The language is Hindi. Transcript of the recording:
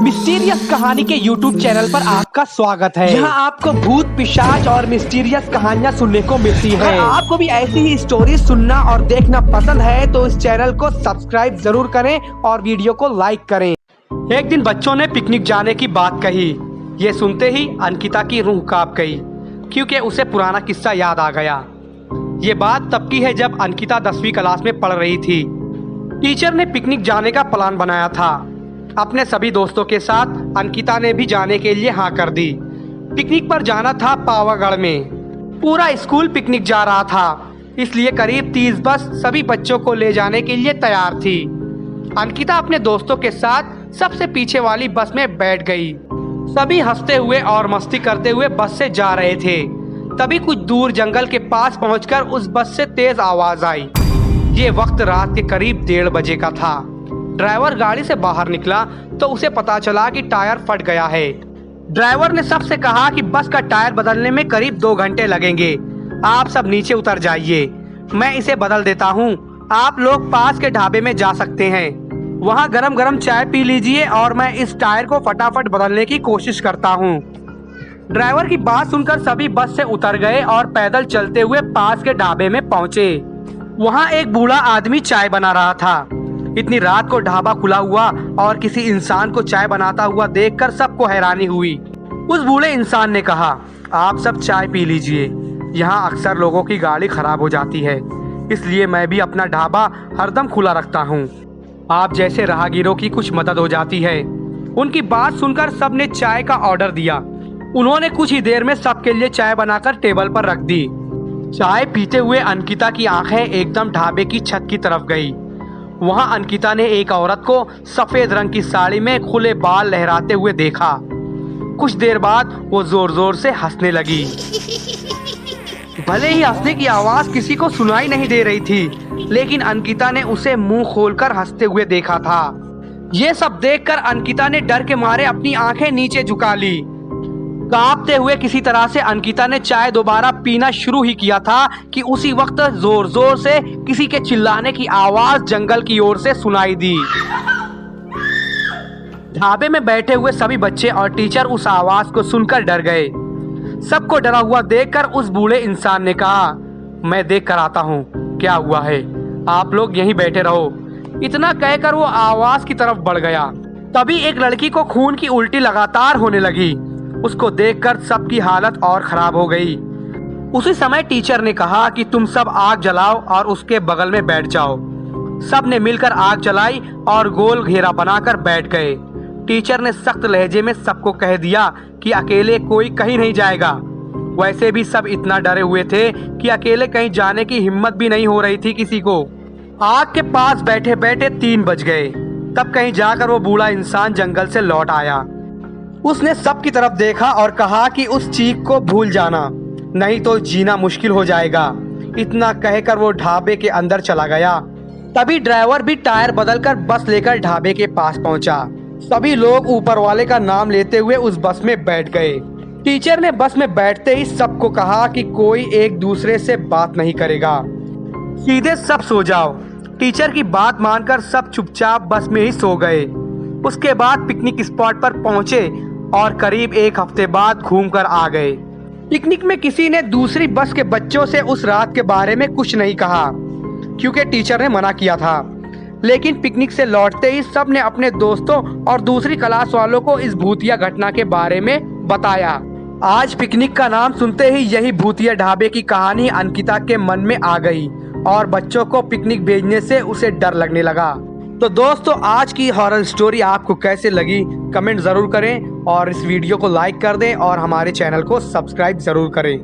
मिस्टीरियस कहानी के YouTube चैनल पर आपका स्वागत है। यहाँ आपको भूत, पिशाच और मिस्टीरियस कहानियाँ सुनने को मिलती है। अगर आपको भी ऐसी ही स्टोरी सुनना और देखना पसंद है तो इस चैनल को सब्सक्राइब जरूर करें और वीडियो को लाइक करें। एक दिन बच्चों ने पिकनिक जाने की बात कही। ये सुनते ही अंकिता की रूह कांप गई, क्योंकि उसे पुराना किस्सा याद आ गया। ये बात तब की है जब अंकिता 10वीं क्लास में पढ़ रही थी। टीचर ने पिकनिक जाने का प्लान बनाया था। अपने सभी दोस्तों के साथ अंकिता ने भी जाने के लिए हाँ कर दी। पिकनिक पर जाना था पावागढ़ में। पूरा स्कूल पिकनिक जा रहा था, इसलिए करीब 30 बस सभी बच्चों को ले जाने के लिए तैयार थी। अंकिता अपने दोस्तों के साथ सबसे पीछे वाली बस में बैठ गई। सभी हंसते हुए और मस्ती करते हुए बस से जा रहे थे। तभी कुछ दूर जंगल के पास पहुंचकर उस बस से तेज आवाज आई। ये वक्त रात के करीब 1:30 बजे का था। ड्राइवर गाड़ी से बाहर निकला तो उसे पता चला कि टायर फट गया है। ड्राइवर ने सबसे कहा कि बस का टायर बदलने में करीब 2 घंटे लगेंगे। आप सब नीचे उतर जाइए, मैं इसे बदल देता हूँ। आप लोग पास के ढाबे में जा सकते हैं, वहाँ गरम गरम चाय पी लीजिए और मैं इस टायर को फटाफट बदलने की कोशिश करता हूँ। ड्राइवर की बात सुनकर सभी बस से उतर गए और पैदल चलते हुए पास के ढाबे में पहुँचे। वहाँ एक बूढ़ा आदमी चाय बना रहा था। इतनी रात को ढाबा खुला हुआ और किसी इंसान को चाय बनाता हुआ देखकर सबको हैरानी हुई। उस बूढ़े इंसान ने कहा, आप सब चाय पी लीजिए, यहाँ अक्सर लोगों की गाड़ी खराब हो जाती है, इसलिए मैं भी अपना ढाबा हरदम खुला रखता हूँ। आप जैसे राहगीरों की कुछ मदद हो जाती है। उनकी बात सुनकर सबने चाय का ऑर्डर दिया। उन्होंने कुछ ही देर में सबके लिए चाय बनाकर टेबल पर रख दी। चाय पीते हुए अंकिता की आंखें एकदम ढाबे की छत की तरफ गई। वहां अंकिता ने एक औरत को सफेद रंग की साड़ी में खुले बाल लहराते हुए देखा। कुछ देर बाद वो जोर जोर से हंसने लगी। भले ही हंसने की आवाज किसी को सुनाई नहीं दे रही थी, लेकिन अंकिता ने उसे मुंह खोलकर हंसते हुए देखा था। ये सब देखकर अंकिता ने डर के मारे अपनी आंखें नीचे झुका ली। कांपते हुए किसी तरह से अंकिता ने चाय दोबारा पीना शुरू ही किया था कि उसी वक्त जोर जोर से किसी के चिल्लाने की आवाज जंगल की ओर से सुनाई दी। ढाबे में बैठे हुए सभी बच्चे और टीचर उस आवाज को सुनकर डर गए। सबको डरा हुआ देखकर उस बूढ़े इंसान ने कहा, मैं देख कर आता हूँ क्या हुआ है, आप लोग यहीं बैठे रहो। इतना कहकर वो आवाज की तरफ बढ़ गया। तभी एक लड़की को खून की उल्टी लगातार होने लगी। उसको देखकर सबकी हालत और खराब हो गई। उसी समय टीचर ने कहा कि तुम सब आग जलाओ और उसके बगल में बैठ जाओ। सब ने मिलकर आग जलाई और गोल घेरा बनाकर बैठ गए। टीचर ने सख्त लहजे में सबको कह दिया कि अकेले कोई कहीं नहीं जाएगा। वैसे भी सब इतना डरे हुए थे कि अकेले कहीं जाने की हिम्मत भी नहीं हो रही थी किसी को। आग के पास बैठे बैठे 3 बज गए। तब कहीं जाकर वो बूढ़ा इंसान जंगल से लौट आया। उसने सबकी तरफ देखा और कहा कि उस चीख को भूल जाना, नहीं तो जीना मुश्किल हो जाएगा। इतना कहकर वो ढाबे के अंदर चला गया। तभी ड्राइवर भी टायर बदलकर बस लेकर ढाबे के पास पहुंचा। सभी लोग ऊपर वाले का नाम लेते हुए उस बस में बैठ गए। टीचर ने बस में बैठते ही सबको कहा कि कोई एक दूसरे से बात नहीं करेगा, सीधे सब सो जाओ। टीचर की बात मानकर सब चुपचाप बस में ही सो गए। उसके बाद पिकनिक स्पॉट पर पहुंचे और करीब 1 हफ्ते बाद घूमकर आ गए। पिकनिक में किसी ने दूसरी बस के बच्चों से उस रात के बारे में कुछ नहीं कहा, क्योंकि टीचर ने मना किया था। लेकिन पिकनिक से लौटते ही सब ने अपने दोस्तों और दूसरी क्लास वालों को इस भूतिया घटना के बारे में बताया। आज पिकनिक का नाम सुनते ही यही भूतिया ढाबे की कहानी अंकिता के मन में आ गई और बच्चों को पिकनिक भेजने से उसे डर लगने लगा। तो दोस्तों, आज की हॉरर स्टोरी आपको कैसे लगी कमेंट ज़रूर करें और इस वीडियो को लाइक कर दें और हमारे चैनल को सब्सक्राइब ज़रूर करें।